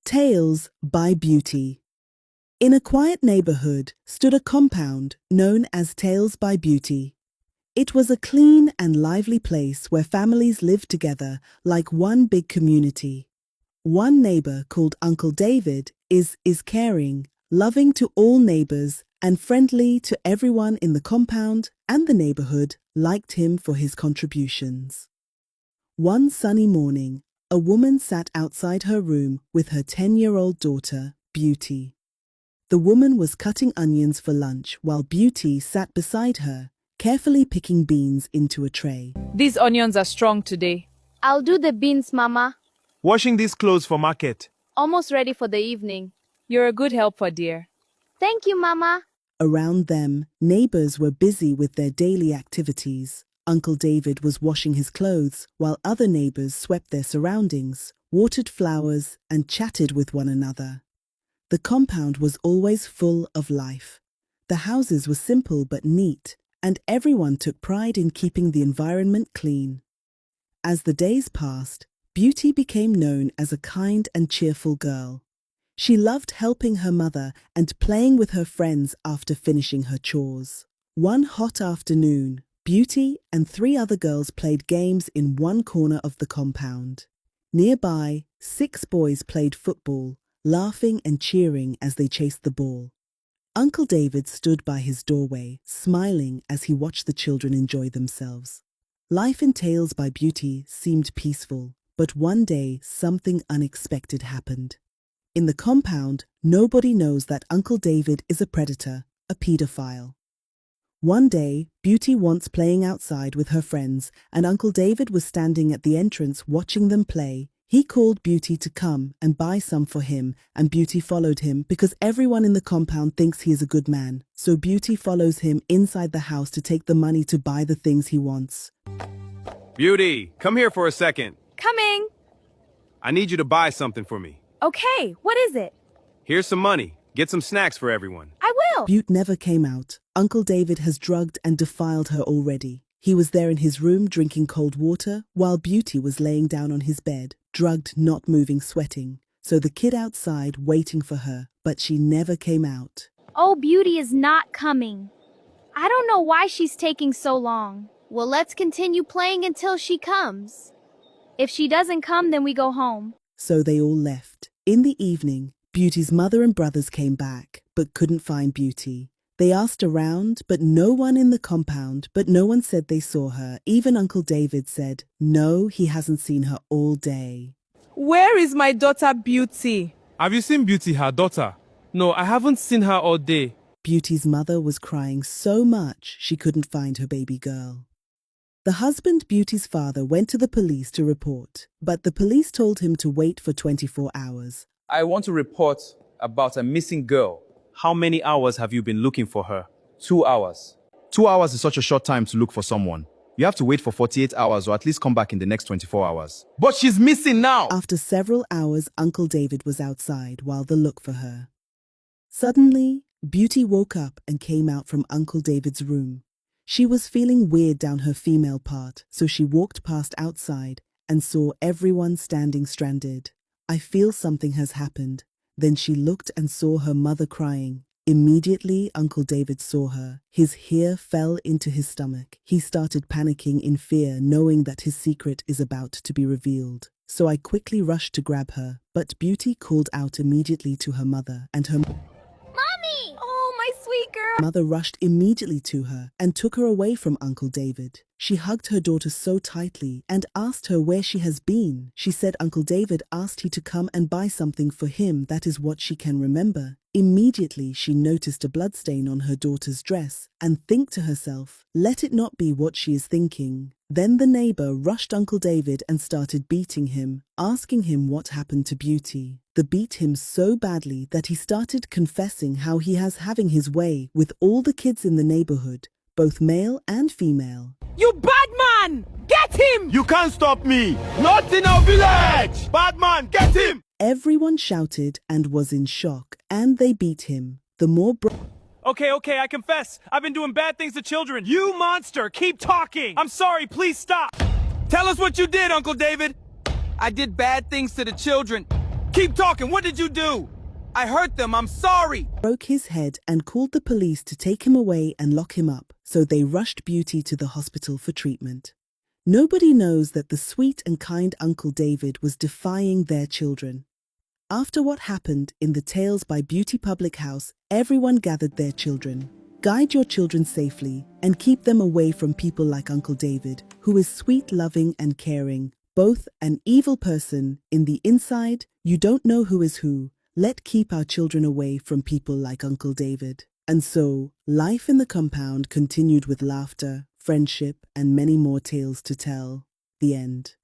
Tales by Beauty. In a quiet neighborhood stood a compound known as Tales by Beauty. It was a clean and lively place where families lived together like one big community. One neighbor called Uncle David is caring, loving to all neighbors, and friendly to everyone in the compound, and the neighborhood liked him for his contributions. One sunny morning, a woman sat outside her room with her 10-year-old daughter, Beauty. The woman was cutting onions for lunch while Beauty sat beside her, carefully picking beans into a tray. These onions are strong today. I'll do the beans, Mama. Washing these clothes for market. Almost ready for the evening. You're a good helper, dear. Thank you, Mama. Around them, neighbors were busy with their daily activities. Uncle David was washing his clothes, while other neighbors swept their surroundings, watered flowers, and chatted with one another. The compound was always full of life. The houses were simple but neat, and everyone took pride in keeping the environment clean. As the days passed, Beauty became known as a kind and cheerful girl. She loved helping her mother and playing with her friends after finishing her chores. One hot afternoon, Beauty and 3 other girls played games in one corner of the compound. Nearby, 6 boys played football, laughing and cheering as they chased the ball. Uncle David stood by his doorway, smiling as he watched the children enjoy themselves. Life in Tales by Beauty seemed peaceful, but one day something unexpected happened. In the compound, nobody knows that Uncle David is a predator, a pedophile. One day, Beauty was playing outside with her friends, and Uncle David was standing at the entrance watching them play. He called Beauty to come and buy some for him, and Beauty followed him because everyone in the compound thinks he is a good man. So Beauty follows him inside the house to take the money to buy the things he wants. Beauty, come here for a second. Coming. I need you to buy something for me. Okay, what is it? Here's some money. Get some snacks for everyone. I will. Beauty never came out. Uncle David has drugged and defiled her already. He was there in his room drinking cold water, while Beauty was laying down on his bed, drugged, not moving, sweating. So the kid outside waiting for her, but she never came out. Oh, Beauty is not coming. I don't know why she's taking so long. Well, let's continue playing until she comes. If she doesn't come, then we go home. So they all left. In the evening, Beauty's mother and brothers came back, but couldn't find Beauty. They asked around, but no one in the compound, but no one said they saw her. Even Uncle David said, no, he hasn't seen her all day. Where is my daughter Beauty? Have you seen Beauty, her daughter? No, I haven't seen her all day. Beauty's mother was crying so much she couldn't find her baby girl. The husband, Beauty's father, went to the police to report, but the police told him to wait for 24 hours. I want to report about a missing girl. How many hours have you been looking for her? 2 hours. 2 hours is such a short time to look for someone. You have to wait for 48 hours or at least come back in the next 24 hours. But she's missing now! After several hours, Uncle David was outside while they looked for her. Suddenly, Beauty woke up and came out from Uncle David's room. She was feeling weird down her female part, so she walked past outside and saw everyone standing stranded. I feel something has happened. Then she looked and saw her mother crying. Immediately, Uncle David saw her. His hair fell into his stomach. He started panicking in fear, knowing that his secret is about to be revealed. So I quickly rushed to grab her, but Beauty called out immediately to her mother, and her Mommy! Oh, my sweet girl. mother rushed immediately to her and took her away from Uncle David. She hugged her daughter so tightly and asked her where she has been. She said Uncle David asked he to come and buy something for him. That is what she can remember. Immediately she noticed a bloodstain on her daughter's dress and think to herself, let it not be what she is thinking. Then the neighbor rushed Uncle David and started beating him, asking him what happened to Beauty. They beat him so badly that he started confessing how he has having his way with all the kids in the neighborhood, both male and female. You bad man! Get him! You can't stop me! Not in our village! Bad man, get him! Everyone shouted and was in shock, and they beat him. The more Okay, I confess. I've been doing bad things to children. You monster, keep talking! I'm sorry, please stop! Tell us what you did, Uncle David! I did bad things to the children. Keep talking. What did you do? I hurt them. I'm sorry. Broke his head and called the police to take him away and lock him up, so they rushed Beauty to the hospital for treatment. Nobody knows that the sweet and kind Uncle David was defying their children. After what happened in the Tales by Beauty public house, everyone gathered their children. Guide your children safely and keep them away from people like Uncle David, who is sweet, loving, and caring, both an evil person in the inside. You don't know who is who. Let's keep our children away from people like Uncle David. And so, life in the compound continued with laughter, friendship, and many more tales to tell. The end.